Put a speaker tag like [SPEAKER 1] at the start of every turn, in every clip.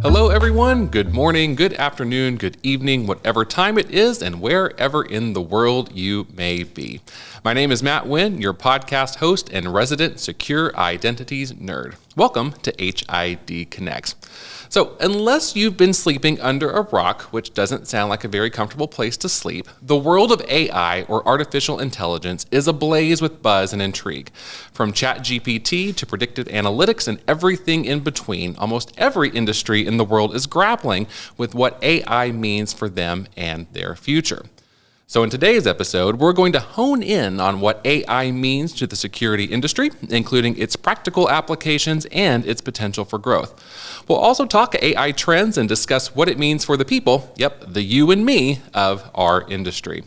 [SPEAKER 1] Hello, everyone. Good morning, good afternoon, good evening, whatever time it is, and wherever in the world you may be. My name is Matt Wynn, your podcast host and resident secure identities nerd. Welcome to HID Connects. So, unless you've been sleeping under a rock, which doesn't sound like a very comfortable place to sleep, the world of AI, or artificial intelligence, is ablaze with buzz and intrigue. From ChatGPT to predictive analytics and everything in between, almost every industry in the world is grappling with what AI means for them and their future. So in today's episode, we're going to hone in on what AI means to the security industry, including its practical applications and its potential for growth. We'll also talk AI trends and discuss what it means for the people, the you and me of our industry.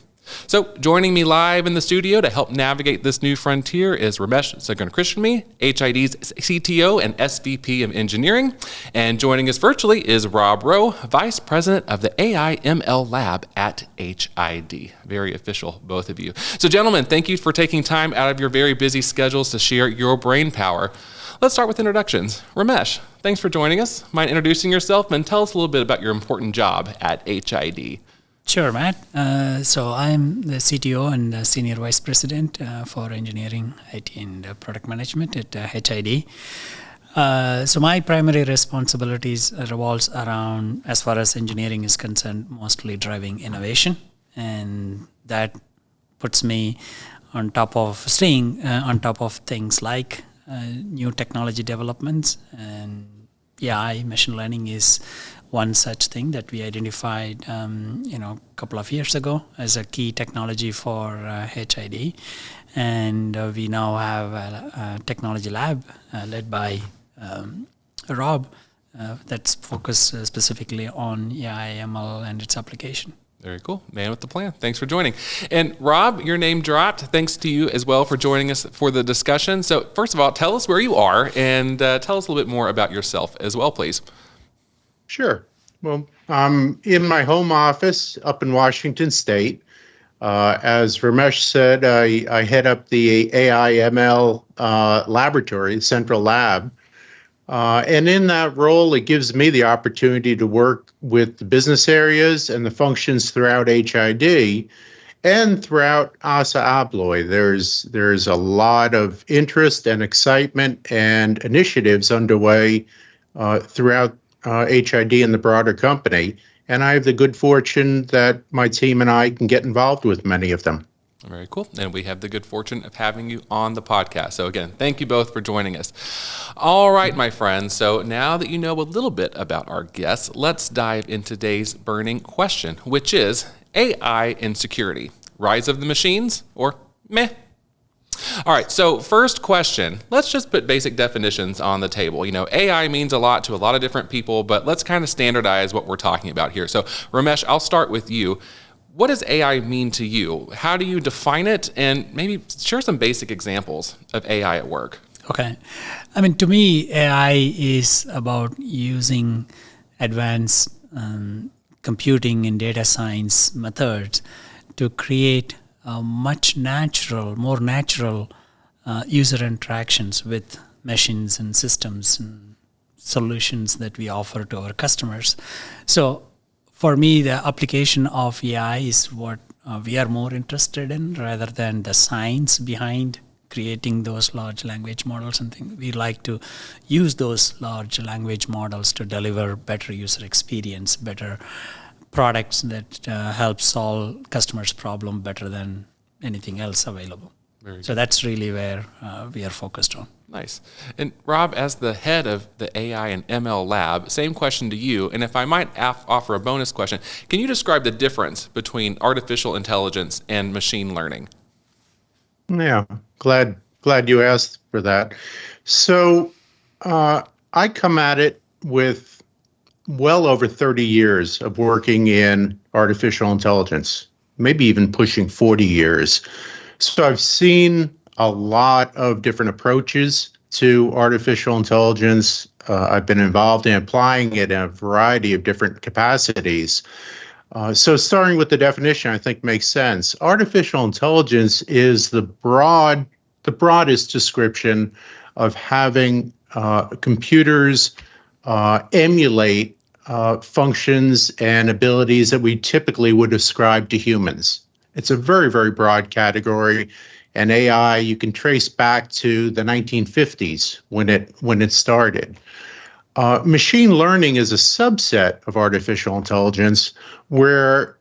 [SPEAKER 1] So joining me live in the studio to help navigate this new frontier is Ramesh Songukrishnasamy, HID's CTO and SVP of Engineering. And joining us virtually is Rob Rowe, Vice President of the AI ML Lab at HID. Very official, both of you. So gentlemen, thank you for taking time out of your very busy schedules to share your brain power. Let's start with introductions. Ramesh, thanks for joining us. Mind introducing yourself and tell us a little bit about your important job at HID.
[SPEAKER 2] Sure, Matt. So I'm the CTO and the Senior Vice President for Engineering, IT, and Product Management at HID. So my primary responsibilities revolves around, as far as engineering is concerned, mostly driving innovation. And that puts me on top of staying on top of things like new technology developments. And AI, machine learning is one such thing that we identified, a couple of years ago as a key technology for HID. And we now have a technology lab led by Rob that's focused specifically on AI, ML, and its application.
[SPEAKER 1] Very cool. Man with the plan. Thanks for joining. And Rob, your name dropped. Thanks to you as well for joining us for the discussion. So first of all, tell us where you are and tell us a little bit more about yourself as well, please.
[SPEAKER 3] Sure. Well, I'm in my home office up in Washington State. As Ramesh said, I head up the AI ML laboratory, Central Lab. And in that role, it gives me the opportunity to work with the business areas and the functions throughout HID and throughout ASA Abloy. There's a lot of interest and excitement and initiatives underway throughout HID and the broader company. And I have the good fortune that my team and I can get involved with many of them.
[SPEAKER 1] Very cool. And we have the good fortune of having you on the podcast. So again, thank you both for joining us. All right, my friends. So now that you know a little bit about our guests, let's dive into today's burning question, which is AI in security. Rise of the machines or meh? All right, so first question, let's just put basic definitions on the table. AI means a lot to a lot of different people, but let's kind of standardize what we're talking about here. So Ramesh, I'll start with you. What does AI mean to you? How do you define it? And maybe share some basic examples of AI at work.
[SPEAKER 2] Okay. To me, AI is about using advanced computing and data science methods to create more natural user interactions with machines and systems and solutions that we offer to our customers. So for me, the application of AI is what we are more interested in rather than the science behind creating those large language models and things. We like to use those large language models to deliver better user experience, better products that help solve customers' problem better than anything else available. So that's really where we are focused on.
[SPEAKER 1] Nice. And Rob, as the head of the AI and ML lab, same question to you. And if I might offer a bonus question, can you describe the difference between artificial intelligence and machine learning?
[SPEAKER 3] Yeah, glad you asked for that. So I come at it with well over 30 years of working in artificial intelligence, maybe even pushing 40 years. So I've seen a lot of different approaches to artificial intelligence. I've been involved in applying it in a variety of different capacities. So starting with the definition, I think makes sense. Artificial intelligence is the broadest description of having computers emulate functions and abilities that we typically would ascribe to humans. It's a very, very broad category, and AI you can trace back to the 1950s when it started. Machine learning is a subset of artificial intelligence where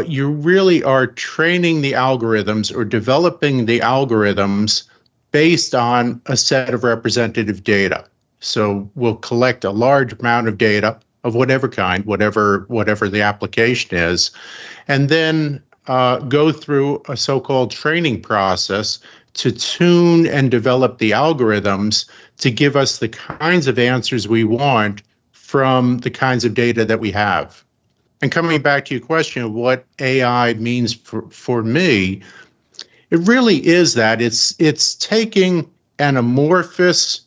[SPEAKER 3] you really are training the algorithms or developing the algorithms based on a set of representative data. So we'll collect a large amount of data of whatever kind, whatever the application is, and then go through a so-called training process to tune and develop the algorithms to give us the kinds of answers we want from the kinds of data that we have. And coming back to your question of what AI means for me, it really is that. It's taking an amorphous,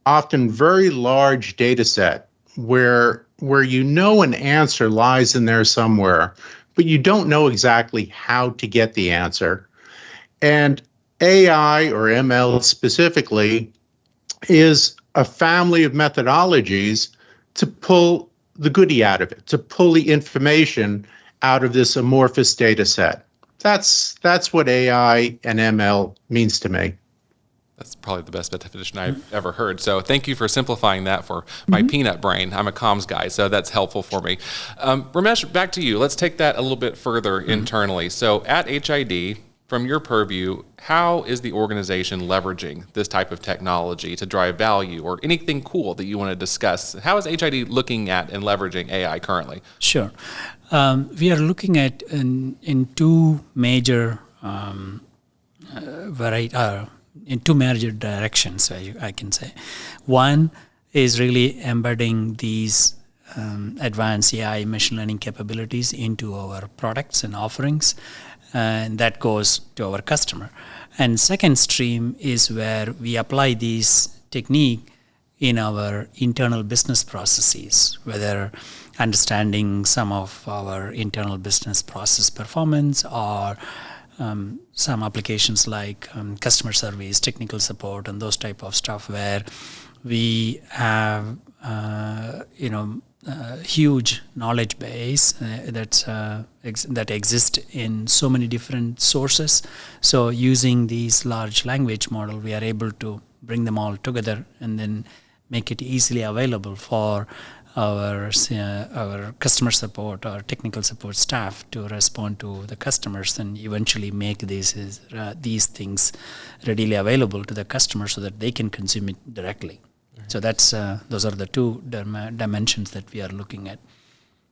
[SPEAKER 3] often very large data set where you know an answer lies in there somewhere, but you don't know exactly how to get the answer. And AI, or ML specifically, is a family of methodologies to pull the goodie out of it, to pull the information out of this amorphous data set. That's what AI and ML means to me.
[SPEAKER 1] That's probably the best definition I've ever heard. So thank you for simplifying that for my peanut brain. I'm a comms guy, so that's helpful for me. Ramesh, back to you. Let's take that a little bit further internally. So at HID, from your purview, how is the organization leveraging this type of technology to drive value, or anything cool that you want to discuss? How is HID looking at and leveraging AI currently?
[SPEAKER 2] Sure. We are looking at in two major in two major directions, I can say. One is really embedding these advanced AI machine learning capabilities into our products and offerings, and that goes to our customer. And second stream is where we apply these technique in our internal business processes, whether understanding some of our internal business process performance or some applications like customer service, technical support, and those type of stuff where we have huge knowledge base that exists in so many different sources. So using these large language model, we are able to bring them all together and then make it easily available for our customer support or technical support staff to respond to the customers, and eventually make these things readily available to the customer so that they can consume it directly. So that's those are the two dimensions that we are looking at.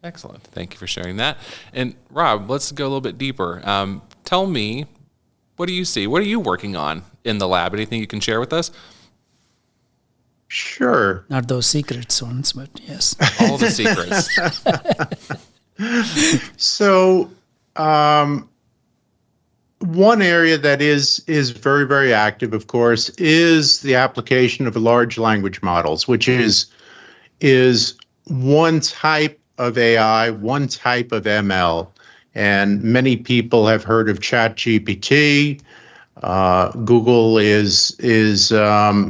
[SPEAKER 1] Excellent. Thank you for sharing that. And Rob, let's go a little bit deeper. Tell me, what do you see? What are you working on in the lab? Anything you can share with us?
[SPEAKER 3] Sure.
[SPEAKER 2] Not those secrets ones, but yes.
[SPEAKER 1] All the secrets.
[SPEAKER 3] So one area that is very, very active, of course, is the application of large language models, which is one type of AI, one type of ML. And many people have heard of ChatGPT. Google is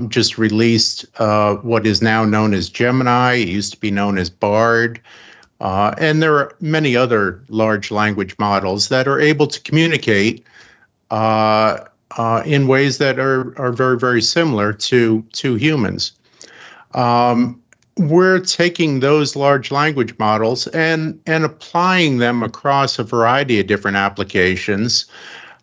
[SPEAKER 3] just released what is now known as Gemini. It used to be known as Bard. And there are many other large language models that are able to communicate in ways that are very, very similar to humans. We're taking those large language models and applying them across a variety of different applications.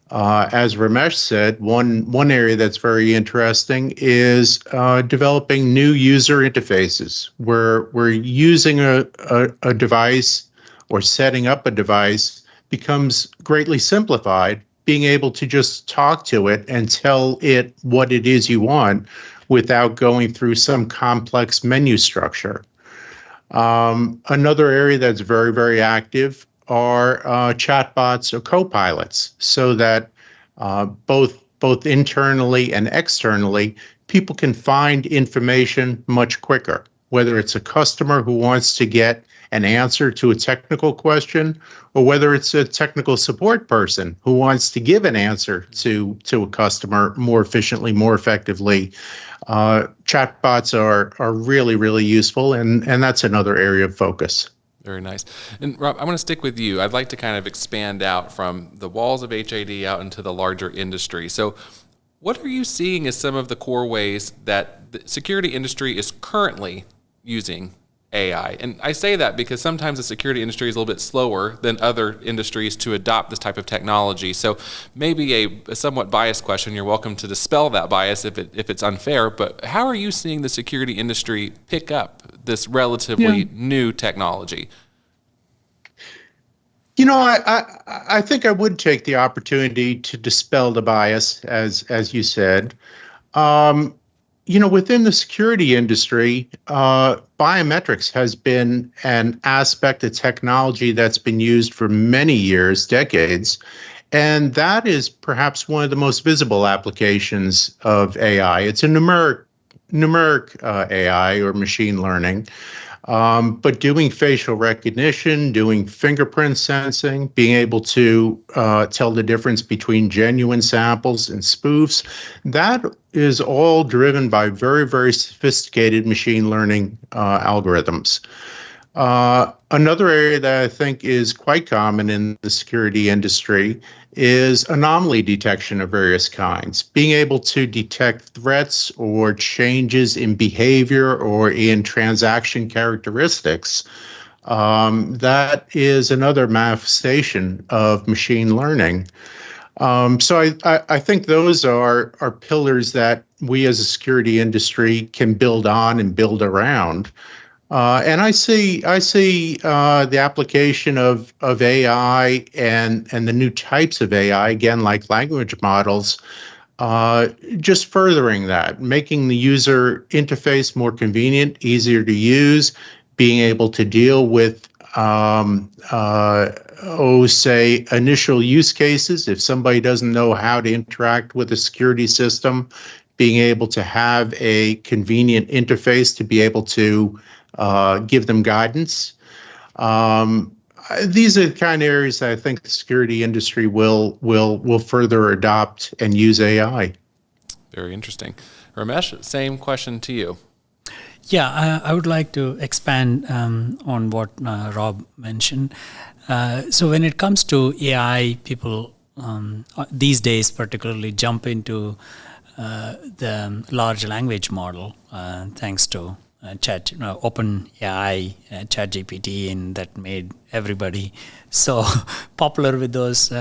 [SPEAKER 3] As Ramesh said, one area that's very interesting is developing new user interfaces, where we're using a device or setting up a device becomes greatly simplified, being able to just talk to it and tell it what it is you want without going through some complex menu structure. Another area that's very, very active are chatbots or co-pilots, so that both internally and externally, people can find information much quicker. whether it's a customer who wants to get an answer to a technical question, or whether it's a technical support person who wants to give an answer to a customer more efficiently, more effectively. Chatbots are really, really useful, and that's another area of focus.
[SPEAKER 1] Very nice. And Rob, I want to stick with you. I'd like to kind of expand out from the walls of HID out into the larger industry. So what are you seeing as some of the core ways that the security industry is currently using AI? And I say that because sometimes the security industry is a little bit slower than other industries to adopt this type of technology. So maybe a somewhat biased question. You're welcome to dispel that bias if it's unfair. But how are you seeing the security industry pick up this relatively new technology?
[SPEAKER 3] I think I would take the opportunity to dispel the bias, as you said. Within the security industry, biometrics has been an aspect of technology that's been used for many years, decades, and that is perhaps one of the most visible applications of AI. It's a numeric AI or machine learning, but doing facial recognition, doing fingerprint sensing, being able to tell the difference between genuine samples and spoofs, that is all driven by very, very sophisticated machine learning algorithms. Another area that I think is quite common in the security industry is anomaly detection of various kinds, being able to detect threats or changes in behavior or in transaction characteristics. That is another manifestation of machine learning. So I think those are pillars that we as a security industry can build on and build around. And I see the application of AI and the new types of AI, again, like language models, just furthering that, making the user interface more convenient, easier to use, being able to deal with, say, initial use cases. If somebody doesn't know how to interact with a security system, being able to have a convenient interface to be able to give them guidance. These are the kind of areas that I think the security industry will further adopt and use AI.
[SPEAKER 1] Very interesting. Ramesh, same question to you.
[SPEAKER 2] Yeah, I would like to expand on what Rob mentioned. So when it comes to AI, people these days particularly jump into the large language model thanks to open AI, ChatGPT, and that made everybody so popular with those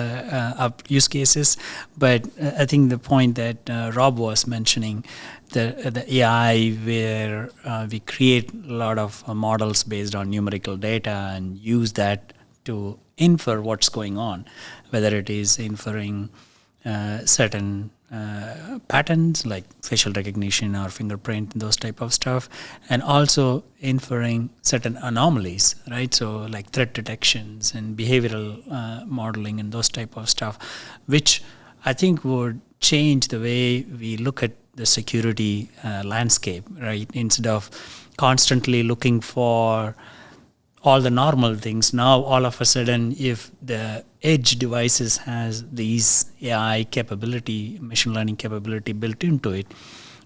[SPEAKER 2] use cases. But I think the point that Rob was mentioning, the AI where we create a lot of models based on numerical data and use that to infer what's going on, whether it is inferring certain patterns like facial recognition or fingerprint, those type of stuff, and also inferring certain anomalies, right? So like threat detections and behavioral modeling and those type of stuff, which I think would change the way we look at the security landscape, right? Instead of constantly looking for all the normal things, now all of a sudden, if the edge devices has these AI capability, machine learning capability built into it,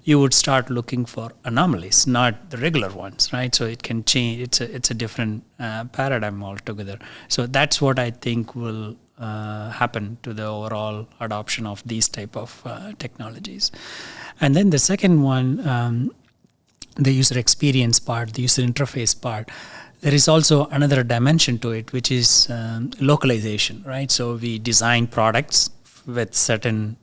[SPEAKER 2] you would start looking for anomalies, not the regular ones, right? So it can change. It's a different paradigm altogether. So that's what I think will happen to the overall adoption of these type of technologies. And then the second one, the user experience part, the user interface part. There is also another dimension to it, which is localization, right? So we design products with certain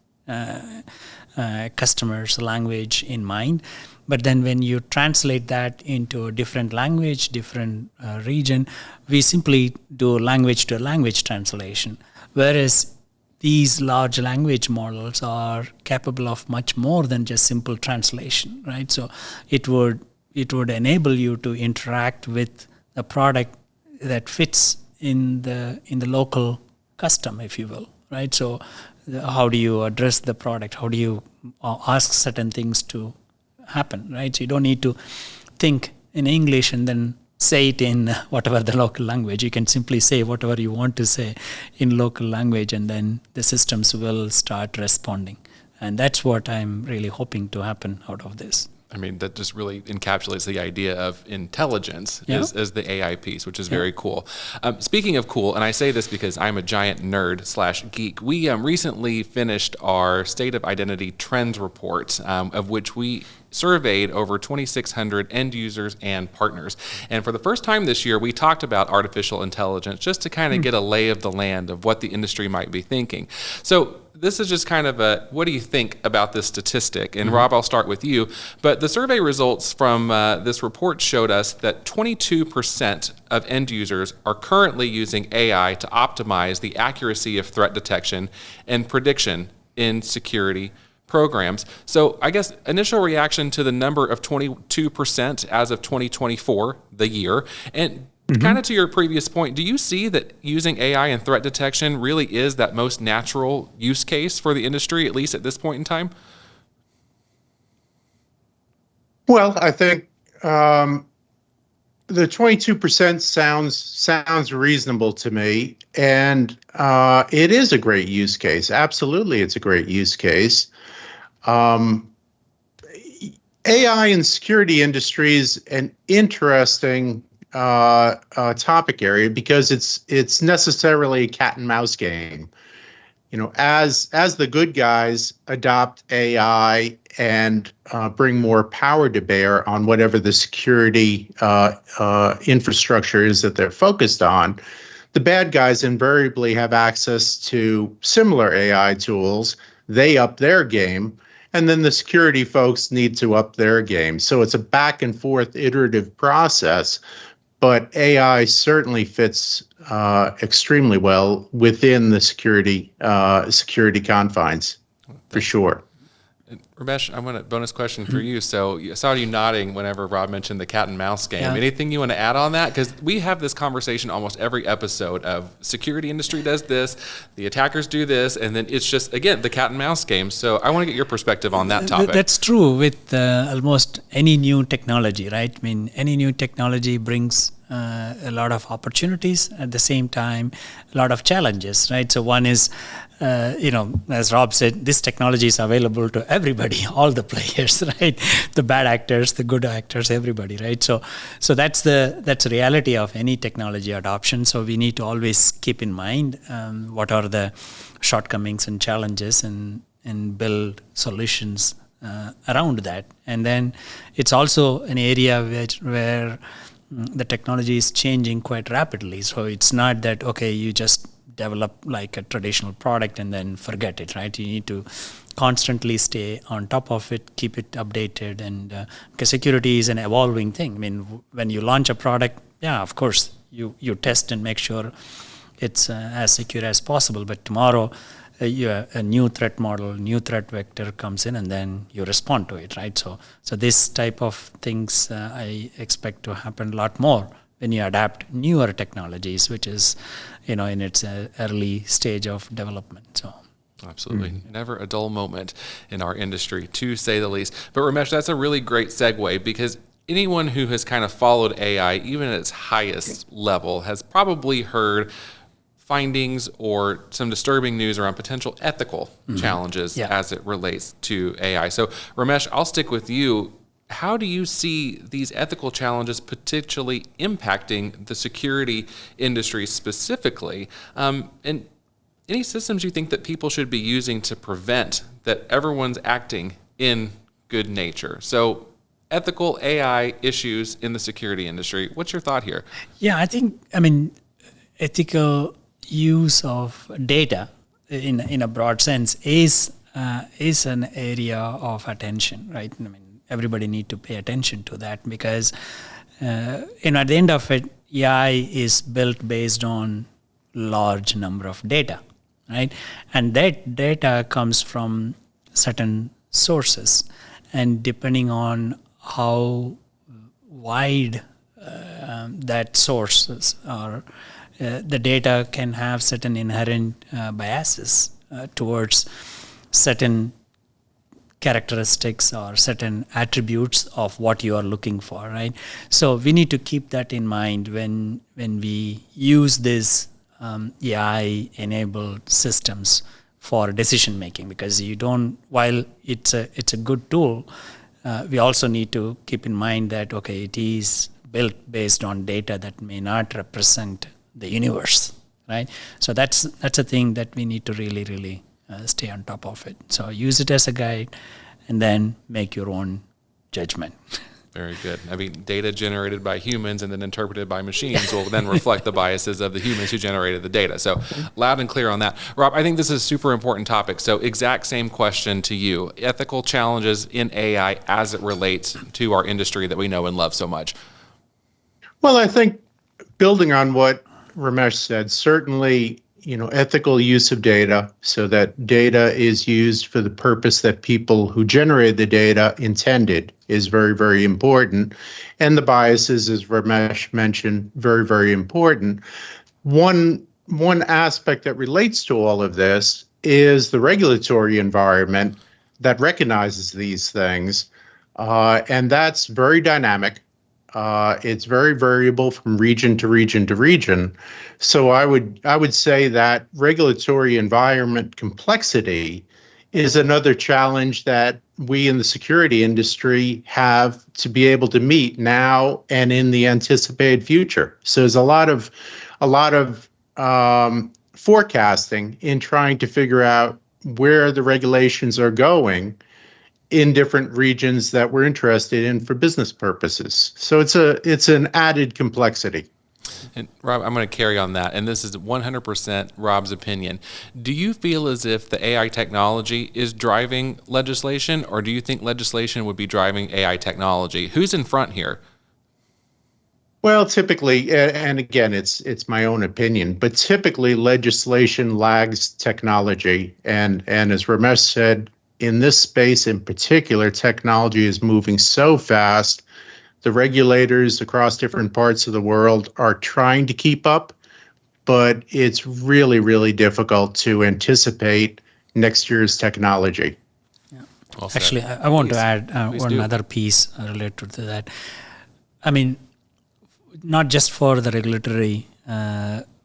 [SPEAKER 2] customers' language in mind, but then when you translate that into a different language, different region, we simply do language to language translation. Whereas these large language models are capable of much more than just simple translation, right? So it would enable you to interact with a product that fits in the local custom, if you will, right? So how do you address the product? How do you ask certain things to happen, right? So you don't need to think in English and then say it in whatever the local language. You can simply say whatever you want to say in local language, and then the systems will start responding. And that's what I'm really hoping to happen out of this.
[SPEAKER 1] I mean, that just really encapsulates the idea of intelligence as the AI piece, which is very cool. Speaking of cool, and I say this because I'm a giant nerd/geek, we recently finished our State of Identity Trends report, of which we surveyed over 2,600 end users and partners. And for the first time this year, we talked about artificial intelligence just to kind of get a lay of the land of what the industry might be thinking. So this is just kind of a, what do you think about this statistic? And Rob, I'll start with you. But the survey results from this report showed us that 22% of end users are currently using AI to optimize the accuracy of threat detection and prediction in security programs. So I guess initial reaction to the number of 22% as of 2024, the year, and kind of to your previous point, do you see that using AI and threat detection really is that most natural use case for the industry, at least at this point in time?
[SPEAKER 3] Well, I think the 22% sounds reasonable to me, and it is a great use case. Absolutely, it's a great use case. AI in security industry is an interesting topic area because it's necessarily a cat and mouse game. You know, as the good guys adopt AI and bring more power to bear on whatever the security infrastructure is that they're focused on, the bad guys invariably have access to similar AI tools. They up their game, and then the security folks need to up their game. So it's a back and forth iterative process. But AI certainly fits extremely well within the security confines, for sure.
[SPEAKER 1] Ramesh, I want a bonus question for you. So I saw you nodding whenever Rob mentioned the cat and mouse game. Yeah. Anything you want to add on that? Because we have this conversation almost every episode of security industry does this, the attackers do this, and then it's just, again, the cat and mouse game. So I want to get your perspective on that topic.
[SPEAKER 2] That's true with almost any new technology, right? I mean, any new technology brings a lot of opportunities, at the same time, a lot of challenges, right? So one is, as Rob said, this technology is available to everybody, all the players, right? The bad actors, the good actors, everybody, right? So that's the reality of any technology adoption. So we need to always keep in mind what are the shortcomings and challenges and build solutions around that. And then it's also an area where the technology is changing quite rapidly. So it's not that, okay, you just develop like a traditional product and then forget it, right? You need to constantly stay on top of it, keep it updated, and because security is an evolving thing. I mean, when you launch a product, yeah, of course, you test and make sure it's as secure as possible. But tomorrow, a new threat model, new threat vector comes in, and then you respond to it, right? So this type of things I expect to happen a lot more when you adapt newer technologies, which is, in its early stage of development. So.
[SPEAKER 1] Absolutely. Never a dull moment in our industry, to say the least. But Ramesh, that's a really great segue, because anyone who has kind of followed AI, even at its highest level, has probably heard findings or some disturbing news around potential ethical challenges as it relates to AI. So Ramesh, I'll stick with you. How do you see these ethical challenges potentially impacting the security industry specifically? And any systems you think that people should be using to prevent that everyone's acting in good nature? So ethical AI issues in the security industry. What's your thought here?
[SPEAKER 2] Yeah, ethical use of data in a broad sense is an area of attention, right? I mean, everybody need to pay attention to that, because at the end of it, AI is built based on large number of data, right? And that data comes from certain sources, and depending on how wide that sources are, the data can have certain inherent biases towards certain characteristics or certain attributes of what you are looking for, right? So we need to keep that in mind when we use these AI-enabled systems for decision making, because while it's a good tool, we also need to keep in mind that, okay, it is built based on data that may not represent the universe, right? So that's a thing that we need to really stay on top of it. So use it as a guide and then make your own judgment.
[SPEAKER 1] Very good. I mean, data generated by humans and then interpreted by machines will then reflect the biases of the humans who generated the data. So loud and clear on that. Rob, I think this is a super important topic. So exact same question to you. Ethical challenges in AI as it relates to our industry that we know and love so much.
[SPEAKER 3] Well, I think building on what Ramesh said, certainly, ethical use of data so that data is used for the purpose that people who generated the data intended is very, very important. And the biases, as Ramesh mentioned, very, very important. One aspect that relates to all of this is the regulatory environment that recognizes these things. And that's very dynamic. It's very variable from region to region to region. So I would say that regulatory environment complexity is another challenge that we in the security industry have to be able to meet now and in the anticipated future. So there's a lot of forecasting in trying to figure out where the regulations are going in different regions that we're interested in for business purposes. So it's an added complexity.
[SPEAKER 1] And Rob, I'm going to carry on that, and this is 100% Rob's opinion. Do you feel as if the AI technology is driving legislation, or do you think legislation would be driving AI technology? Who's in front here?
[SPEAKER 3] Well, typically, and again, it's my own opinion, but typically legislation lags technology. And as Ramesh said, in this space in particular, technology is moving so fast. The regulators across different parts of the world are trying to keep up, but it's really, really difficult to anticipate next year's technology.
[SPEAKER 2] Yeah. Well, actually, I want to add one other piece related to that. I mean, not just for the regulatory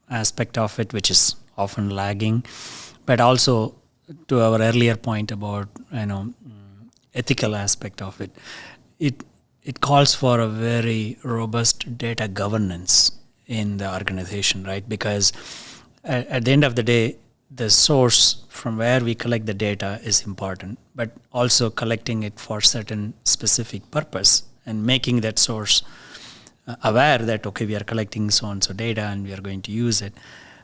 [SPEAKER 2] aspect of it, which is often lagging, but also to our earlier point about ethical aspect of it. It calls for a very robust data governance in the organization, right? Because at the end of the day, the source from where we collect the data is important, but also collecting it for certain specific purpose and making that source aware that, okay, we are collecting so-and-so data and we are going to use it.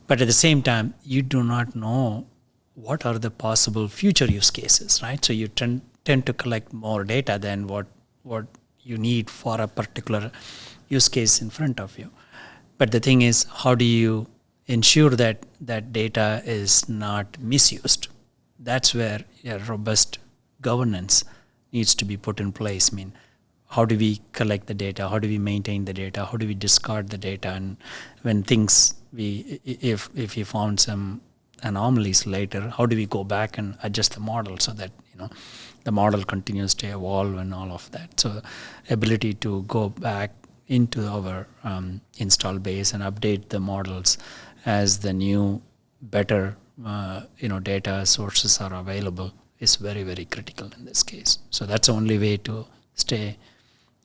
[SPEAKER 2] But at the same time, you do not know what are the possible future use cases, right? So you tend to collect more data than what you need for a particular use case in front of you. But the thing is, how do you ensure that that data is not misused? That's where a robust governance needs to be put in place. I mean, how do we collect the data? How do we maintain the data? How do we discard the data? And when if we found some anomalies later, how do we go back and adjust the model so that the model continues to evolve and all of that? So ability to go back into our install base and update the models as the new better data sources are available is very, very critical in this case. So that's the only way to stay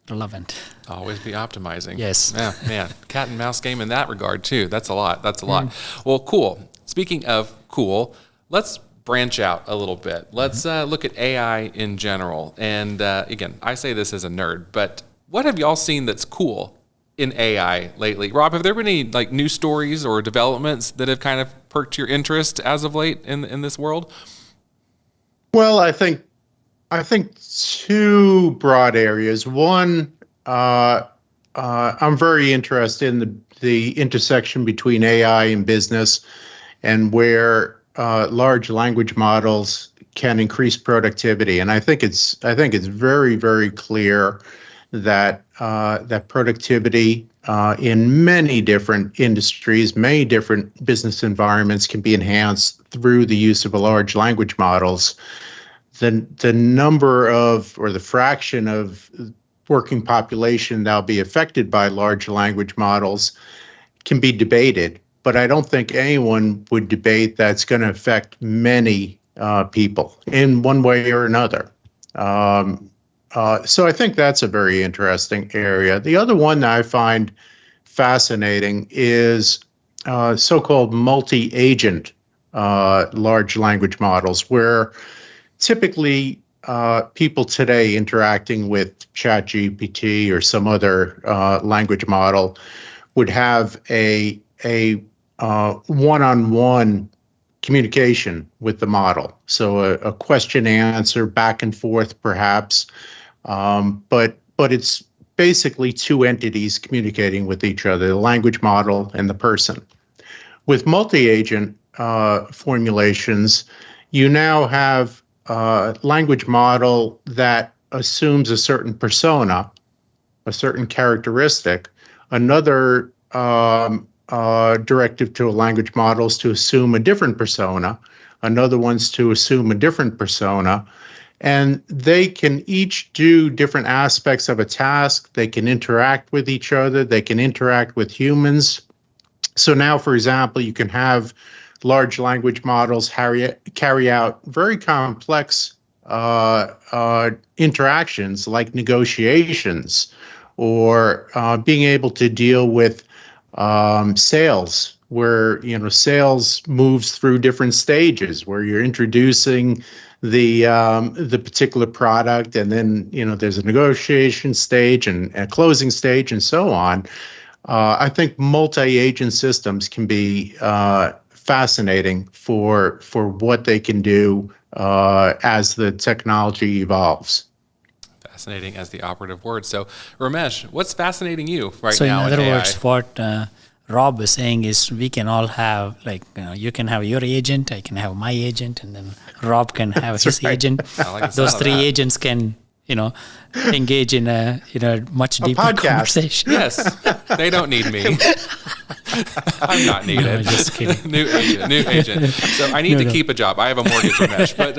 [SPEAKER 2] relevant.
[SPEAKER 1] Always be optimizing.
[SPEAKER 2] Yes.
[SPEAKER 1] Yeah, man, cat and mouse game in that regard too. That's a lot. Well, cool. Speaking of cool, let's branch out a little bit. Let's look at AI in general. And again, I say this as a nerd, but what have y'all seen that's cool in AI lately? Rob, have there been any new stories or developments that have kind of perked your interest as of late in this world?
[SPEAKER 3] Well, I think two broad areas. One, I'm very interested in the intersection between AI and business, and where large language models can increase productivity. And I think it's very, very clear that that productivity in many different industries, many different business environments can be enhanced through the use of large language models. the number of, or the fraction of working population that'll be affected by large language models can be debated, but I don't think anyone would debate that's going to affect many people in one way or another. So I think that's a very interesting area. The other one that I find fascinating is so-called multi-agent large language models, where typically people today interacting with ChatGPT or some other language model would have a one-on-one communication with the model. So a question answer back and forth, perhaps, but it's basically two entities communicating with each other, the language model and the person. With multi-agent formulations, you now have a language model that assumes a certain persona, a certain characteristic. Another directive to a language model is to assume a different persona. Another one's to assume a different persona. And they can each do different aspects of a task. They can interact with each other. They can interact with humans. So now, for example, you can have large language models carry out very complex interactions like negotiations, or being able to deal with sales, where sales moves through different stages, where you're introducing the particular product, and then there's a negotiation stage and a closing stage, and so on. I think multi-agent systems can be fascinating for what they can do as the technology evolves.
[SPEAKER 1] Fascinating as the operative word. So, Ramesh, what's fascinating you right
[SPEAKER 2] so
[SPEAKER 1] now?
[SPEAKER 2] So, in other
[SPEAKER 1] AI?
[SPEAKER 2] words, what Rob was saying is we can all have, you can have your agent, I can have my agent, and then Rob can have his agent. Those three agents can, engage in a much deeper conversation.
[SPEAKER 1] Yes, they don't need me. I'm not needed.
[SPEAKER 2] No, just kidding.
[SPEAKER 1] New agent. So I need to keep a job. I have a mortgage, Ramesh. But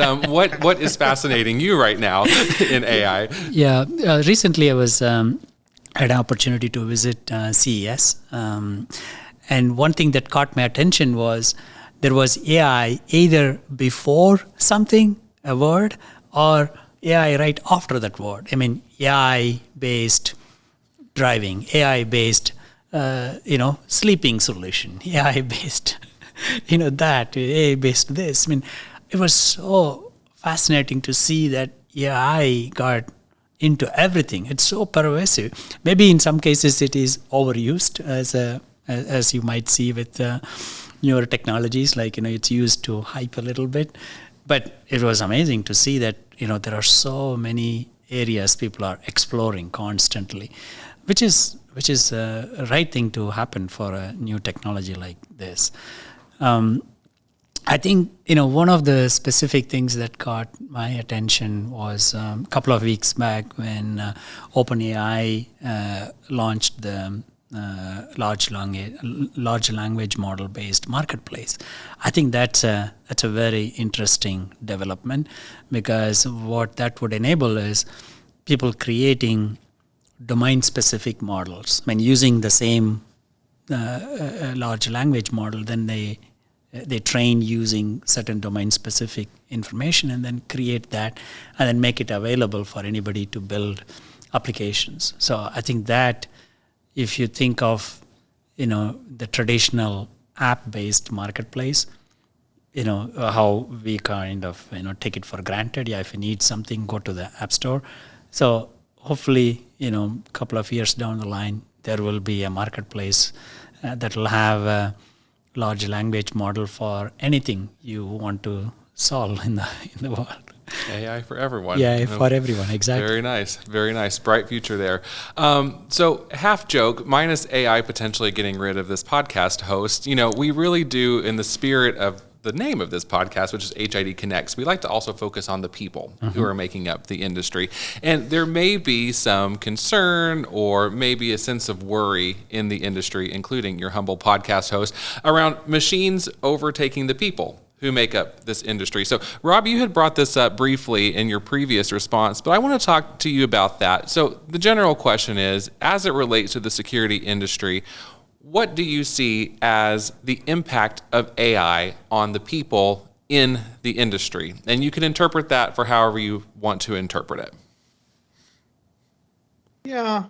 [SPEAKER 1] what is fascinating you right now in AI?
[SPEAKER 2] Yeah, recently I was had an opportunity to visit CES, and one thing that caught my attention was there was AI either before something, a word, or AI right after that word. I mean, AI-based driving, AI-based sleeping solution, AI-based, that, AI-based this. I mean, it was so fascinating to see that AI got into everything. It's so pervasive. Maybe in some cases it is overused, as you might see with newer technologies, it's used to hype a little bit. But it was amazing to see that, there are so many areas people are exploring constantly, which is a right thing to happen for a new technology like this. I think, one of the specific things that caught my attention was a couple of weeks back when OpenAI launched the large language model based marketplace. I think that's a very interesting development, because what that would enable is people creating domain specific models. I mean, using the same large language model, then they train using certain domain specific information and then create that and then make it available for anybody to build applications. So I think that if you think of, the traditional app-based marketplace, how we kind of, take it for granted. Yeah, if you need something, go to the app store. So hopefully, a couple of years down the line, there will be a marketplace that will have a large language model for anything you want to solve in the world.
[SPEAKER 1] AI for everyone.
[SPEAKER 2] Yeah, for everyone, exactly.
[SPEAKER 1] Very nice, very nice. Bright future there. So half joke, minus AI potentially getting rid of this podcast host, we really do, in the spirit of the name of this podcast, which is HID Connects, we like to also focus on the people who are making up the industry. And there may be some concern or maybe a sense of worry in the industry, including your humble podcast host, around machines overtaking the people who make up this industry. So, Rob, you had brought this up briefly in your previous response, but I want to talk to you about that. So the general question is, as it relates to the security industry, what do you see as the impact of AI on the people in the industry? And you can interpret that for however you want to interpret it.
[SPEAKER 3] Yeah.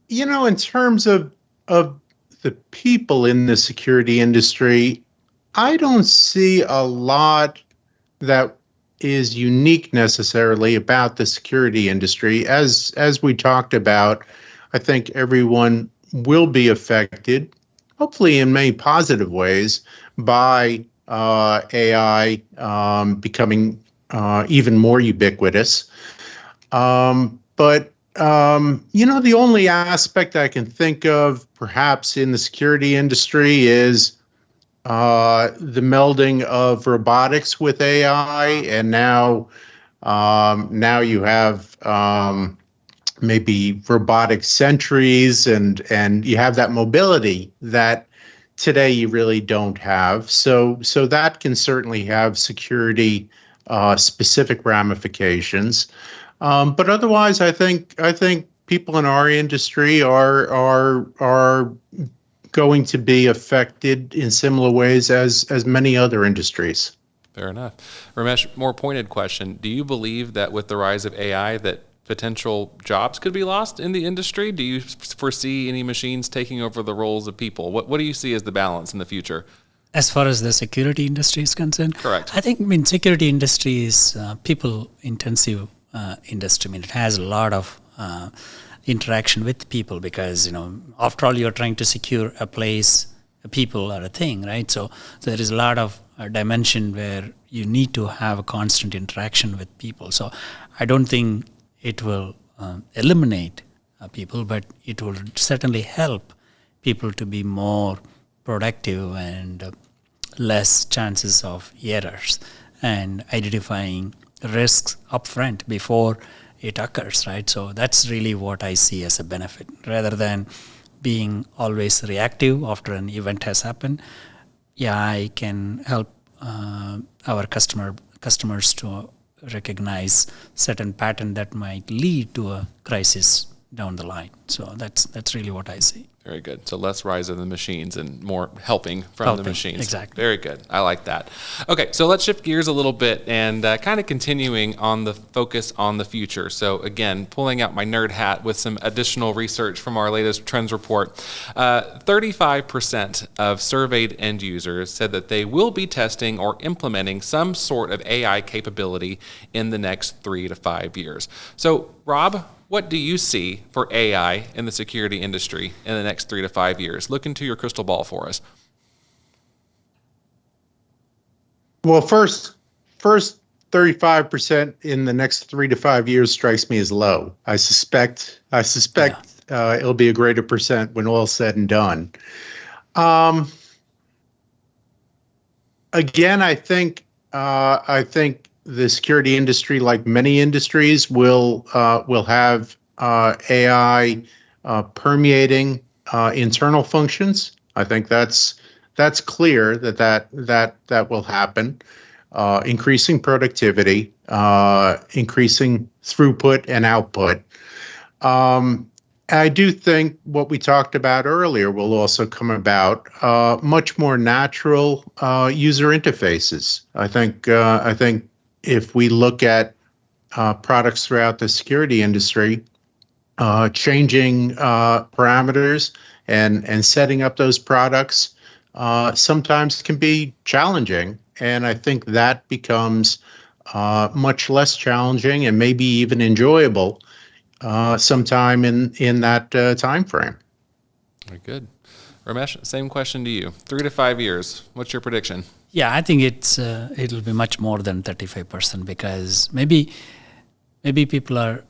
[SPEAKER 3] In terms of the people in the security industry, I don't see a lot that is unique necessarily about the security industry. As we talked about, I think everyone will be affected, hopefully in many positive ways, by AI becoming even more ubiquitous. But the only aspect I can think of perhaps in the security industry is the melding of robotics with AI, and now you have maybe robotic sentries, and you have that mobility that today you really don't have. So that can certainly have security specific ramifications. But otherwise, I think people in our industry are going to be affected in similar ways as many other industries.
[SPEAKER 1] Fair enough. Ramesh, more pointed question. Do you believe that with the rise of AI that potential jobs could be lost in the industry? Do you foresee any machines taking over the roles of people? What do you see as the balance in the future?
[SPEAKER 2] As far as the security industry is concerned?
[SPEAKER 1] Correct.
[SPEAKER 2] I think, security industry is people-intensive industry. It has a lot of interaction with people because, after all, you're trying to secure a place, a people, or a thing, right? So there is a lot of dimension where you need to have a constant interaction with people. So I don't think it will eliminate people, but it will certainly help people to be more productive and less chances of errors and identifying risks upfront before it occurs, right? So that's really what I see as a benefit, rather than being always reactive after an event has happened. Yeah, I can help our customers to recognize certain pattern that might lead to a crisis down the line. So that's really what I see.
[SPEAKER 1] Very good. So less rise of the machines and more helping from the machines.
[SPEAKER 2] Exactly.
[SPEAKER 1] Very good. I like that. Okay, so let's shift gears a little bit and kind of continuing on the focus on the future. So again, pulling out my nerd hat with some additional research from our latest trends report. 35% of surveyed end users said that they will be testing or implementing some sort of AI capability in the next 3 to 5 years. So Rob, what do you see for AI in the security industry in the next 3 to 5 years? Look into your crystal ball for us.
[SPEAKER 3] Well, first 35% in the next 3 to 5 years strikes me as low. I suspect it'll be a greater percent when all's said and done. Again, I think the security industry, like many industries, will have AI permeating internal functions. I think that's clear that will happen. Increasing productivity, increasing throughput and output. I do think what we talked about earlier will also come about. Much more natural user interfaces. I think if we look at products throughout the security industry, changing parameters and setting up those products sometimes can be challenging. And I think that becomes much less challenging and maybe even enjoyable sometime in that time frame.
[SPEAKER 1] Very good. Ramesh, same question to you. 3 to 5 years, what's your prediction?
[SPEAKER 2] Yeah, I think it'll be much more than 35% because maybe people are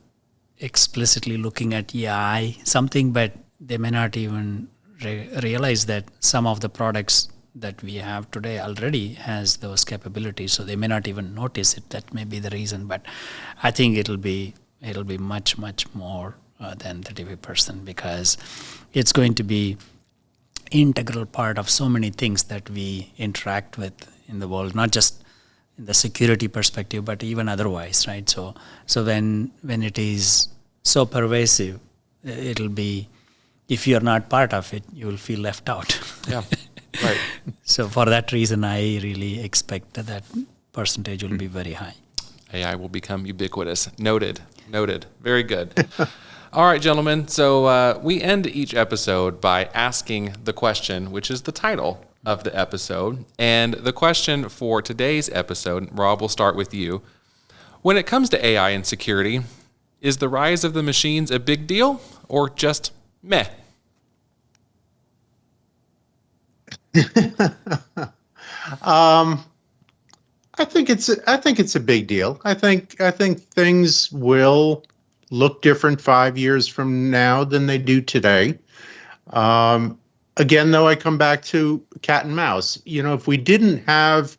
[SPEAKER 2] explicitly looking at AI something, but they may not even realize that some of the products that we have today already has those capabilities, so they may not even notice it. That may be the reason, but I think it'll be much more than 35% because it's going to be integral part of so many things that we interact with in the world, not just in the security perspective, but even otherwise, right? So when it is so pervasive, it'll be, if you're not part of it, you will feel left out.
[SPEAKER 1] Yeah, right.
[SPEAKER 2] So for that reason, I really expect that percentage will be very high.
[SPEAKER 1] AI will become ubiquitous. Noted. Very good. All right, gentlemen. So we end each episode by asking the question, which is the title of the episode. And the question for today's episode, Rob, we'll start with you. When it comes to AI and security, is the rise of the machines a big deal or just meh?
[SPEAKER 3] I think it's a big deal. I think things will look different 5 years from now than they do today. Again, though, I come back to cat and mouse. If we didn't have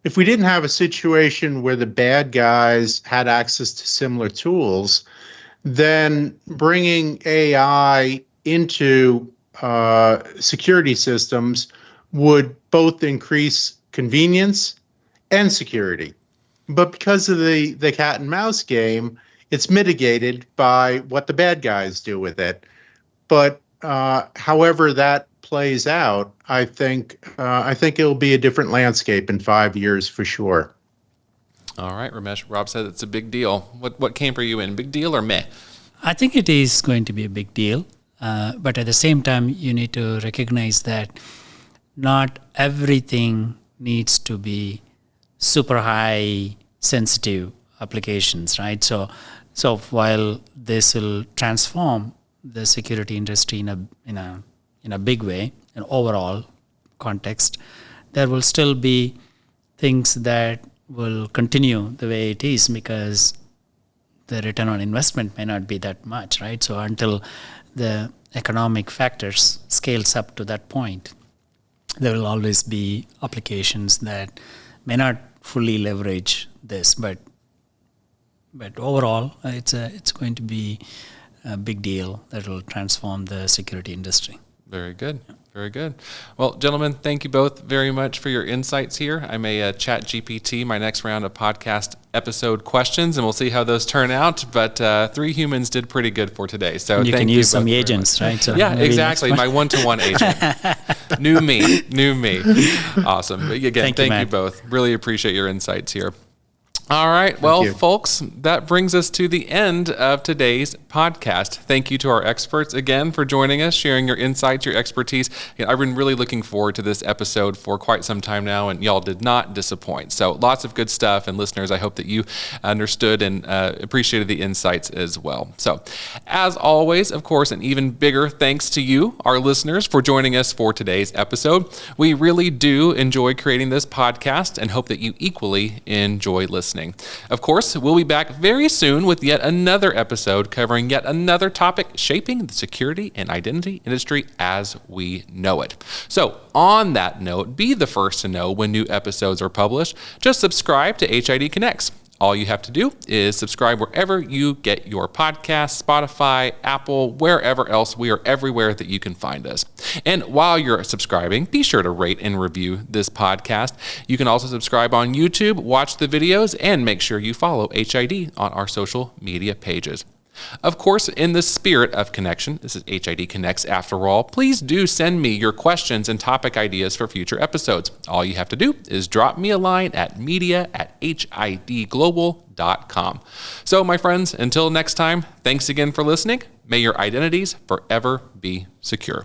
[SPEAKER 3] a situation where the bad guys had access to similar tools, then bringing AI into security systems would both increase convenience and security. But because of the cat and mouse game, it's mitigated by what the bad guys do with it. But however that plays out, I think it'll be a different landscape in 5 years for sure.
[SPEAKER 1] All right, Ramesh. Rob said it's a big deal. What camp are you in? Big deal or meh?
[SPEAKER 2] I think it is going to be a big deal. But at the same time, you need to recognize that not everything needs to be super high sensitive applications, right? So while this will transform the security industry in a big way, an overall context, there will still be things that will continue the way it is because the return on investment may not be that much, right? So until the economic factors scales up to that point, there will always be applications that may not fully leverage this, but overall, it's going to be a big deal that will transform the security industry.
[SPEAKER 1] Very good. Very good. Well, gentlemen, thank you both very much for your insights here. I may ChatGPT my next round of podcast episode questions, and we'll see how those turn out. But 3 humans did pretty good for today. So
[SPEAKER 2] you can use some agents, right?
[SPEAKER 1] So yeah, exactly. My one-to-one agent. New me. Awesome. But again, thank you both. Really appreciate your insights here. All right. Well, folks, that brings us to the end of today's podcast. Thank you to our experts again for joining us, sharing your insights, your expertise. I've been really looking forward to this episode for quite some time now, and y'all did not disappoint. So lots of good stuff. And listeners, I hope that you understood and appreciated the insights as well. So as always, of course, an even bigger thanks to you, our listeners, for joining us for today's episode. We really do enjoy creating this podcast and hope that you equally enjoy listening. Of course, we'll be back very soon with yet another episode covering yet another topic shaping the security and identity industry as we know it. So, on that note, be the first to know when new episodes are published. Just subscribe to HID Connects. All you have to do is subscribe wherever you get your podcasts, Spotify, Apple, wherever else. We are everywhere that you can find us. And while you're subscribing, be sure to rate and review this podcast. You can also subscribe on YouTube, watch the videos, and make sure you follow HID on our social media pages. Of course, in the spirit of connection, this is HID Connects after all, please do send me your questions and topic ideas for future episodes. All you have to do is drop me a line at media@hidglobal.com. So, my friends, until next time, thanks again for listening. May your identities forever be secure.